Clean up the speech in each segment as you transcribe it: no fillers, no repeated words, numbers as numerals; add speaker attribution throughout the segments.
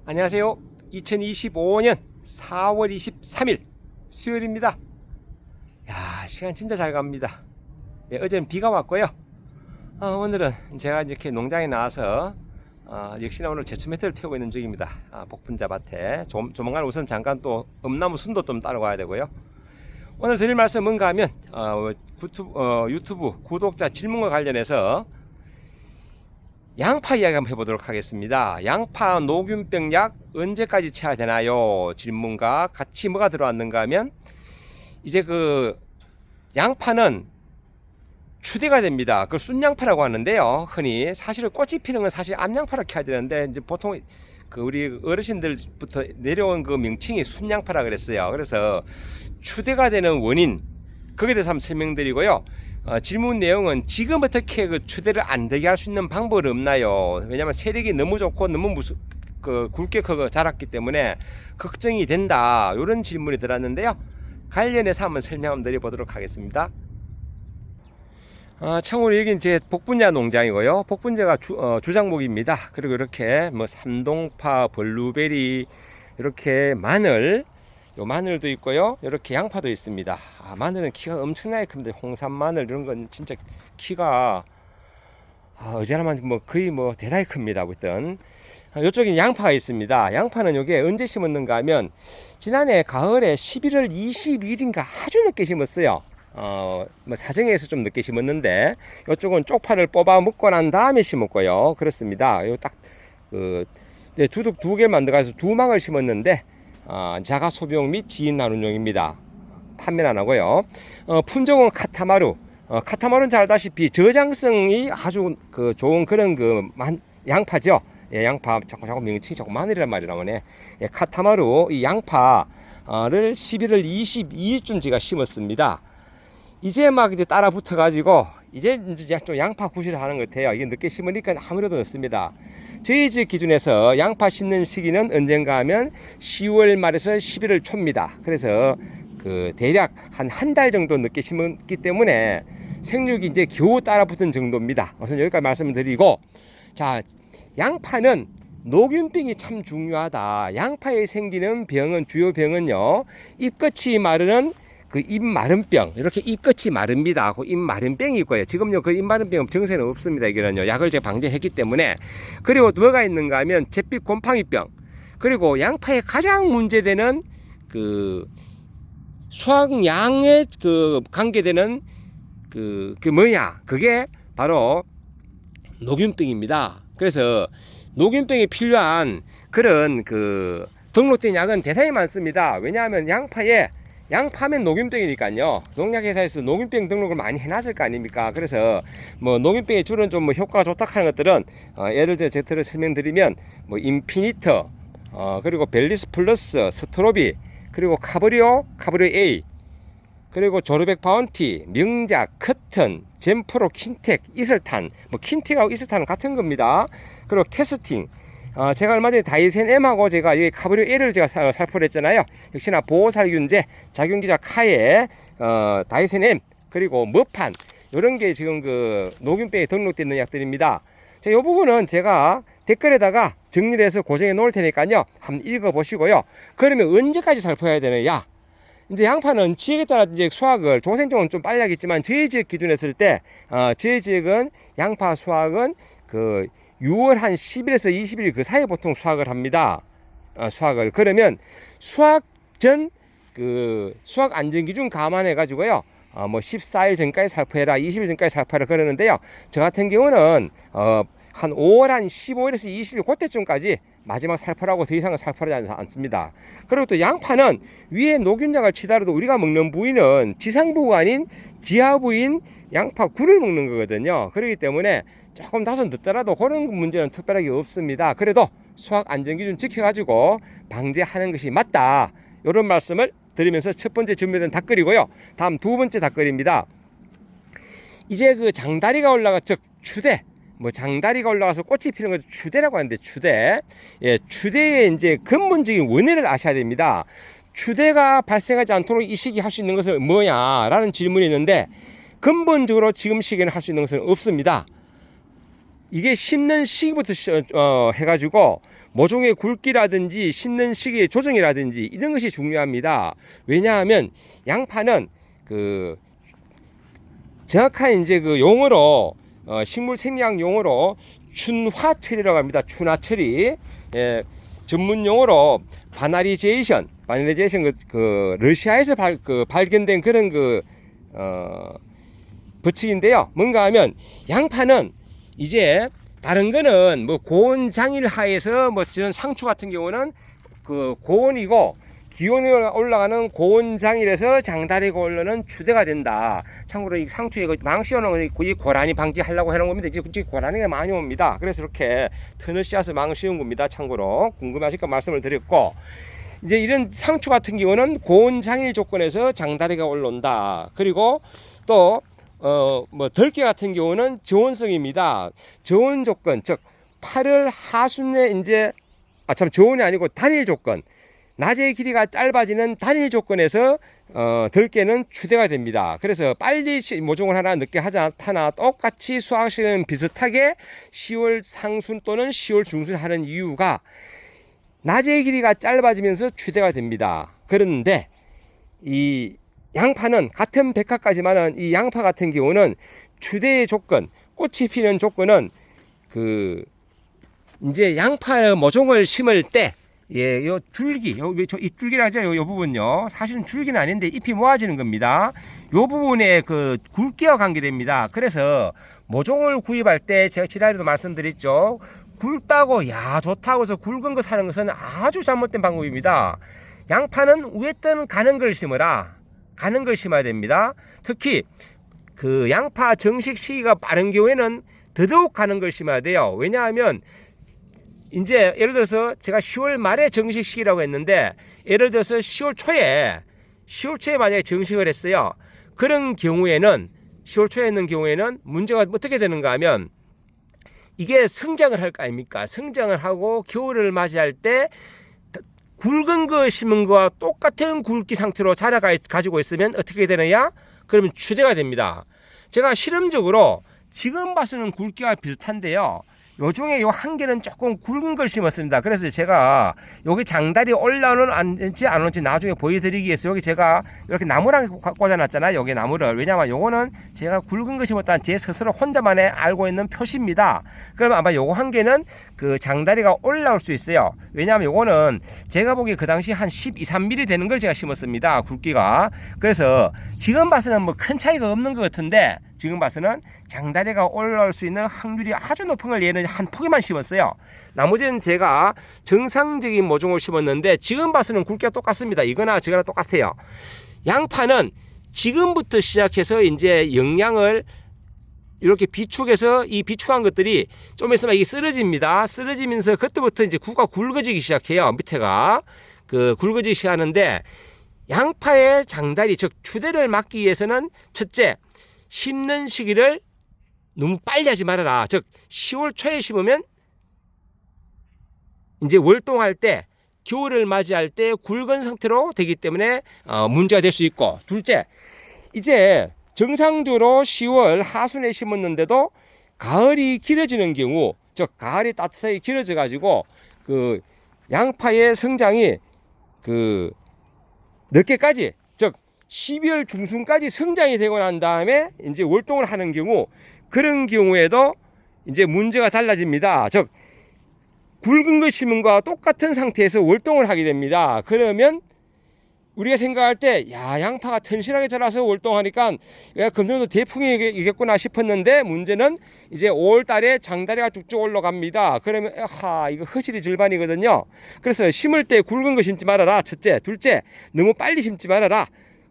Speaker 1: 안녕하세요. 2025년 4월 23일 수요일입니다. 야, 시간 진짜 잘 갑니다. 예, 어제는 비가 왔고요. 오늘은 제가 이렇게 농장에 나와서 역시나 오늘 제초 매트를 태우고 있는 중입니다. 복분자 밭에 조만간 우선 잠깐 또 엄나무 순도 좀 따러 가야 되고요. 오늘 드릴 말씀 뭔가 하면 유튜브 구독자 질문과 관련해서 양파 이야기 한번 해보도록 하겠습니다. 양파 녹균병 약 언제까지 쳐야 되나요? 질문과 같이 뭐가 들어왔는가 하면 이제 그 양파는 추대가 됩니다. 그걸 순양파라고 하는데요. 흔히 사실은 꽃이 피는 건 사실 암양파라 켜야 되는데 이제 보통 그 우리 어르신들부터 내려온 그 명칭이 순양파라 그랬어요. 그래서 추대가 되는 원인 거기에 대해서 한번 설명드리고요. 질문 내용은 지금 어떻게 그 추대를 안 되게 할 수 있는 방법은 없나요? 왜냐하면 세력이 너무 좋고 너무 굵게 커 자랐기 때문에 걱정이 된다. 이런 질문이 들었는데요. 관련해서 한번 설명 한번 드려보도록 하겠습니다. 참고로 여기는 제 복분자 농장이고요. 복분자가 주장목입니다. 그리고 이렇게 뭐 삼동파, 블루베리, 이렇게 마늘도 있고요. 이렇게 양파도 있습니다. 마늘은 키가 엄청나게 큽니다. 홍산 마늘 이런 건 진짜 키가 어지간하면 뭐 거의 뭐 대단히 큽니다. 아무튼 이쪽에 양파가 있습니다. 양파는 이게 언제 심었는가 하면 지난해 가을에 11월 22일인가 아주 늦게 심었어요. 뭐 사정에서 좀 늦게 심었는데 이쪽은 쪽파를 뽑아 먹고 난 다음에 심었고요. 그렇습니다. 요 딱 두둑 2개 만들어서 2망을 심었는데 자가 소비용 및 지인 나눔용입니다. 판매는 안 하고요. 품종은 카타마루. 카타마루는 잘 알다시피 저장성이 아주 좋은 그런 양파죠. 예, 양파 자꾸 명칭이 자꾸 마늘이란 말이 나오네. 예, 카타마루 이 양파를 11월 22일쯤 제가 심었습니다. 이제 막 이제 따라 붙어 가지고 이제 좀 양파 구실을 하는 것 같아요. 이게 늦게 심으니까 아무래도 늦습니다. 저희 집 기준에서 양파 심는 시기는 언젠가 하면 10월 말에서 11월 초입니다. 그래서 대략 한 달 정도 늦게 심었기 때문에 생육이 이제 겨우 따라 붙은 정도입니다. 우선 여기까지 말씀을 드리고, 자, 양파는 녹균병이 참 중요하다. 양파에 생기는 병은 주요 병은요, 잎끝이 마르는 잎 마른병, 이렇게 잎끝이 마릅니다. 그 잎 마른병이 있고요. 지금요 그 잎 마른병 증세는 없습니다. 이거는요 약을 제가 방지했기 때문에. 그리고 뭐가 있는가 하면 잿빛 곰팡이병, 그리고 양파에 가장 문제되는 수확량에 관계되는 뭐냐, 그게 바로 녹균병입니다. 그래서 녹균병이 필요한 그런 등록된 약은 대단히 많습니다. 왜냐하면 양파면 녹균병이니까요. 농약회사에서 녹균병 등록을 많이 해놨을 거 아닙니까? 그래서 뭐 녹균병이 주는 좀 뭐 효과가 좋다 하는 것들은 예를 들어 제가 설명드리면 뭐 인피니터, 그리고 벨리스 플러스, 스트로비, 그리고 카브리오 A, 그리고 조르백 바운티, 명작, 커튼, 젠프로, 킨텍, 이슬탄, 뭐 킨텍하고 이슬탄은 같은 겁니다. 그리고 캐스팅. 제가 얼마 전에 다이센 M하고 제가 이 카브리오 L을 제가 살포를 했잖아요. 역시나 보호살균제, 작용기자 카에, 다이센 M, 그리고 머판, 요런 게 지금 녹균병에 등록되어 있는 약들입니다. 자, 요 부분은 제가 댓글에다가 정리를 해서 고정해 놓을 테니까요. 한번 읽어보시고요. 그러면 언제까지 살포해야 되느냐? 이제 양파는 지역에 따라 이제 수확을, 조생종은 좀 빨리 하겠지만, 저희 지역 기준 했을 때, 저희 지역은 양파 수확은 6월 한 10일에서 20일 그 사이에 보통 수확을 합니다. 수확을. 그러면 수확 전, 수확 안전 기준 감안해 가지고요. 뭐 14일 전까지 살포해라, 20일 전까지 살포해라 그러는데요. 저 같은 경우는, 한 5월 한 15일에서 20일 그때쯤까지 마지막 살포라고 더 이상은 살포하지 않습니다. 그리고 또 양파는 위에 녹균약을 치더라도 우리가 먹는 부위는 지상부가 아닌 지하부인 양파 굴을 먹는 거거든요. 그렇기 때문에 조금 다소 늦더라도 그런 문제는 특별하게 없습니다. 그래도 수확 안전기준 지켜가지고 방제하는 것이 맞다, 이런 말씀을 드리면서 첫 번째 준비된 닭거리고요. 다음 두 번째 닭거리입니다. 이제 장다리가 올라가, 즉 추대, 뭐 장다리가 올라가서 꽃이 피는 것을 추대라고 하는데, 추대. 예, 추대의 이제 근본적인 원인을 아셔야 됩니다. 추대가 발생하지 않도록 이 시기 할 수 있는 것은 뭐냐라는 질문이 있는데, 근본적으로 지금 시기에는 할 수 있는 것은 없습니다. 이게 심는 시기부터 해가지고 모종의 굵기라든지 심는 시기의 조정이라든지 이런 것이 중요합니다. 왜냐하면 양파는 그 정확한 이제 그 용어로 식물 생리학 용어로 춘화처리라고 합니다. 춘화처리. 예, 전문 용어로 바나리제이션 그 러시아에서 발견된 그런 법칙인데요. 뭔가 하면 양파는 이제 다른 거는 뭐 고온 장일 하에서 뭐 이런 상추 같은 경우는 그 고온이고 기온이 올라가는 고온 장일에서 장다리가 오르는 추대가 된다. 참고로 이 상추에 망씌우는 이 고라니 방지하려고 해놓은 겁니다. 이제 고라니가 많이 옵니다. 그래서 이렇게 턴을 씌워서 망씌운 겁니다. 참고로 궁금하실까 말씀을 드렸고, 이제 이런 상추 같은 경우는 고온 장일 조건에서 장다리가 올라온다. 그리고 또 뭐 덜개 같은 경우는 저온성입니다. 저온 조건, 즉 8월 하순에 이제 저온이 아니고 단일 조건, 낮의 길이가 짧아지는 단일 조건에서 덜개는 추대가 됩니다. 그래서 빨리 모종을 하나 늦게 하지 않거나 똑같이 수확시는 비슷하게 10월 상순 또는 10월 중순 하는 이유가 낮의 길이가 짧아지면서 추대가 됩니다. 그런데 이 양파는 같은 백화까지만은 이 양파 같은 경우는 추대의 조건, 꽃이 피는 조건은 이제 양파 모종을 심을 때 예, 요 줄기, 이 줄기라 하죠. 요 부분요. 사실은 줄기는 아닌데 잎이 모아지는 겁니다. 요 부분에 그 굵기와 관계됩니다. 그래서 모종을 구입할 때 제가 지난해도 말씀드렸죠. 굵다고 야 좋다고 해서 굵은 거 사는 것은 아주 잘못된 방법입니다. 양파는 위에 떠는 가는 걸 심어라. 가는 걸 심어야 됩니다. 특히 그 양파 정식 시기가 빠른 경우에는 더더욱 가는 걸 심어야 돼요. 왜냐하면 이제 예를 들어서 제가 10월 말에 정식 시기라고 했는데 예를 들어서 10월 초에 만약에 정식을 했어요. 그런 경우에는 10월 초에 있는 경우에는 문제가 어떻게 되는가 하면 이게 성장을 할 거 아닙니까? 성장을 하고 겨울을 맞이할 때 굵은 거 심은 거와 똑같은 굵기 상태로 자라가지고 있으면 어떻게 되느냐? 그러면 추대가 됩니다. 제가 실험적으로 지금 봐서는 굵기가 비슷한데요. 요 중에 요 한 개는 조금 굵은 걸 심었습니다. 그래서 제가 여기 장달이 올라오는지 안 오는지 나중에 보여드리기 위해서 여기 제가 이렇게 나무랑 꽂아놨잖아요. 여기 나무를. 왜냐하면 요거는 제가 굵은 거 심었다는 제 스스로 혼자만의 알고 있는 표시입니다. 그러면 아마 요거 한 개는 그 장다리가 올라올 수 있어요. 왜냐하면 요거는 제가 보기에 그 당시 한 12, 3mm 되는 걸 제가 심었습니다. 굵기가. 그래서 지금 봐서는 뭐 큰 차이가 없는 것 같은데 지금 봐서는 장다리가 올라올 수 있는 확률이 아주 높은 걸 얘는 한 포기만 심었어요. 나머지는 제가 정상적인 모종을 심었는데 지금 봐서는 굵기가 똑같습니다. 이거나 저거나 똑같아요. 양파는 지금부터 시작해서 이제 영양을 이렇게 비축해서 이 비축한 것들이 좀 있으면 이게 쓰러집니다. 쓰러지면서 그때부터 이제 구가 굵어지기 시작해요. 밑에가 굵어지기 시작하는데 양파의 장다리 즉 추대를 막기 위해서는 첫째 심는 시기를 너무 빨리 하지 말아라. 즉 10월 초에 심으면 이제 월동할 때 겨울을 맞이할 때 굵은 상태로 되기 때문에 문제가 될 수 있고, 둘째 이제 정상적으로 10월 하순에 심었는데도 가을이 길어지는 경우, 즉 가을이 따뜻하게 길어져 가지고 그 양파의 성장이 늦게까지, 즉 12월 중순까지 성장이 되고 난 다음에 이제 월동을 하는 경우, 그런 경우에도 이제 문제가 달라집니다. 즉 굵은 거 심은 거와 똑같은 상태에서 월동을 하게 됩니다. 그러면 우리가 생각할 때 야 양파가 튼실하게 자라서 월동하니까 금년도 대풍이겠구나 싶었는데 문제는 이제 5월 달에 장다리가 쭉쭉 올라갑니다. 그러면 이거 허실이 절반이거든요. 그래서 심을 때 굵은 거 심지 말아라. 첫째. 둘째, 너무 빨리 심지 말아라.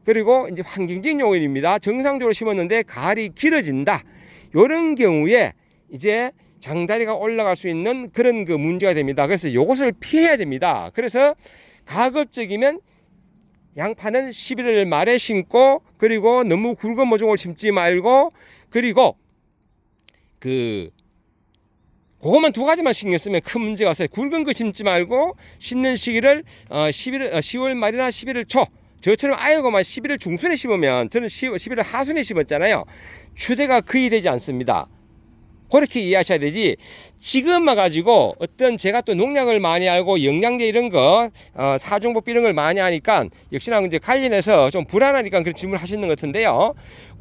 Speaker 1: 그리고 이제 환경적인 요인입니다. 정상적으로 심었는데 가을이 길어진다. 이런 경우에 이제 장다리가 올라갈 수 있는 그런 문제가 됩니다. 그래서 이것을 피해야 됩니다. 그래서 가급적이면 양파는 11월 말에 심고, 그리고 너무 굵은 모종을 심지 말고, 그리고 그것만 두 가지만 신경 쓰면 큰 문제가 없어요. 굵은 거 심지 말고 심는 시기를 10월 말이나 11월 초, 저처럼 아예고만 11월 중순에 심으면, 저는 11월 하순에 심었잖아요. 추대가 거의 되지 않습니다. 그렇게 이해하셔야 되지. 지금만 가지고 어떤 제가 또 농약을 많이 알고 영양제 이런 거 사중법 이런 걸 많이 하니까 역시나 이제 관련해서 좀 불안하니까 그런 질문을 하시는 것 같은데요.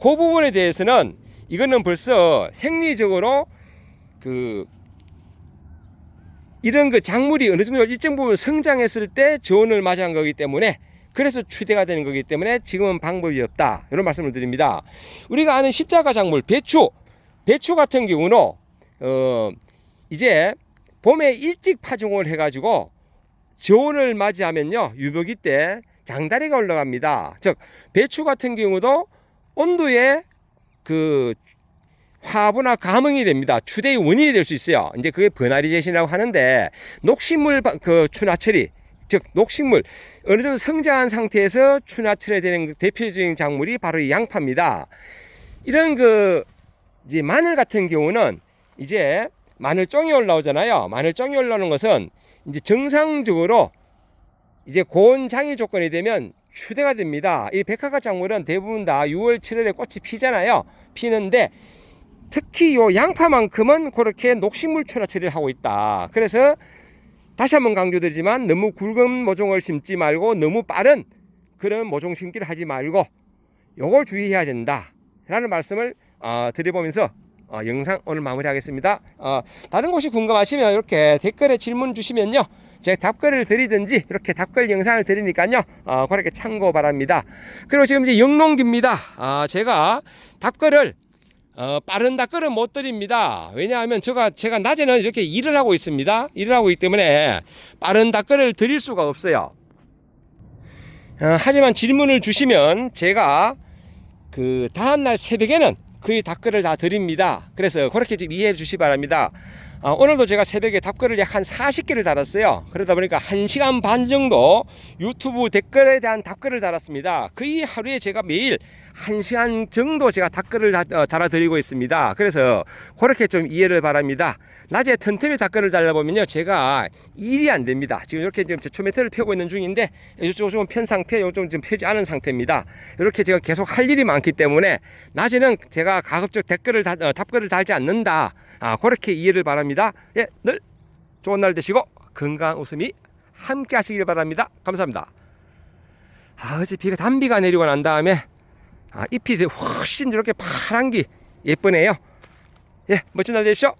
Speaker 1: 그 부분에 대해서는 이거는 벌써 생리적으로 이런 작물이 어느 정도 일정 부분 성장했을 때 저온을 맞이한 거기 때문에 그래서 추대가 되는 거기 때문에 지금은 방법이 없다, 이런 말씀을 드립니다. 우리가 아는 십자가 작물 배추 같은 경우는 이제 봄에 일찍 파종을 해가지고 저온을 맞이하면요 유복이 때 장다리가 올라갑니다. 즉 배추 같은 경우도 온도에 화분화 감흥이 됩니다. 추대의 원인이 될 수 있어요. 이제 그게 버나리제신이라고 하는데, 녹식물 추나 처리, 즉 녹식물 어느 정도 성장한 상태에서 추나 처리되는 대표적인 작물이 바로 이 양파입니다. 이런 이제 마늘 같은 경우는 이제 마늘종이 올라오잖아요. 마늘종이 올라오는 것은 이제 정상적으로 이제 고온 장일 조건이 되면 추대가 됩니다. 이 백화과 작물은 대부분 다 6월 7월에 꽃이 피잖아요. 피는데 특히 요 양파만큼은 그렇게 녹식물 추나 처리를 하고 있다. 그래서 다시 한번 강조드리지만 너무 굵은 모종을 심지 말고 너무 빠른 그런 모종 심기를 하지 말고 요걸 주의해야 된다 라는 말씀을 드려보면서 영상 오늘 마무리하겠습니다. 다른 곳이 궁금하시면 이렇게 댓글에 질문 주시면요 제가 답글을 드리든지 이렇게 답글 영상을 드리니까요 그렇게 참고 바랍니다. 그리고 지금 이제 영농기입니다. 제가 답글을 빠른 답글은 못 드립니다. 왜냐하면 제가 낮에는 이렇게 일을 하고 있습니다. 일을 하고 있기 때문에 빠른 답글을 드릴 수가 없어요. 하지만 질문을 주시면 제가 다음날 새벽에는 그 답글을 다 드립니다. 그래서 그렇게 좀 이해해 주시기 바랍니다. 오늘도 제가 새벽에 답글을 약 한 40개를 달았어요. 그러다 보니까 1시간 반 정도 유튜브 댓글에 대한 답글을 달았습니다. 거의 하루에 제가 매일 1시간 정도 제가 답글을 달아드리고 있습니다. 그래서 그렇게 좀 이해를 바랍니다. 낮에 틈틈이 답글을 달아보면요 제가 일이 안 됩니다. 지금 이렇게 지금 제초 매트를 펴고 있는 중인데 이쪽은 편 상태, 이쪽은 지금 펴지 않은 상태입니다. 이렇게 제가 계속 할 일이 많기 때문에 낮에는 제가 가급적 답글을 달지 않는다. 그렇게 이해를 바랍니다. 예, 늘 좋은 날 되시고 건강한 웃음이 함께 하시길 바랍니다. 감사합니다. 어제 단비가 내리고 난 다음에 잎이 훨씬 이렇게 파란 게 예쁘네요. 예, 멋진 날 되십시오.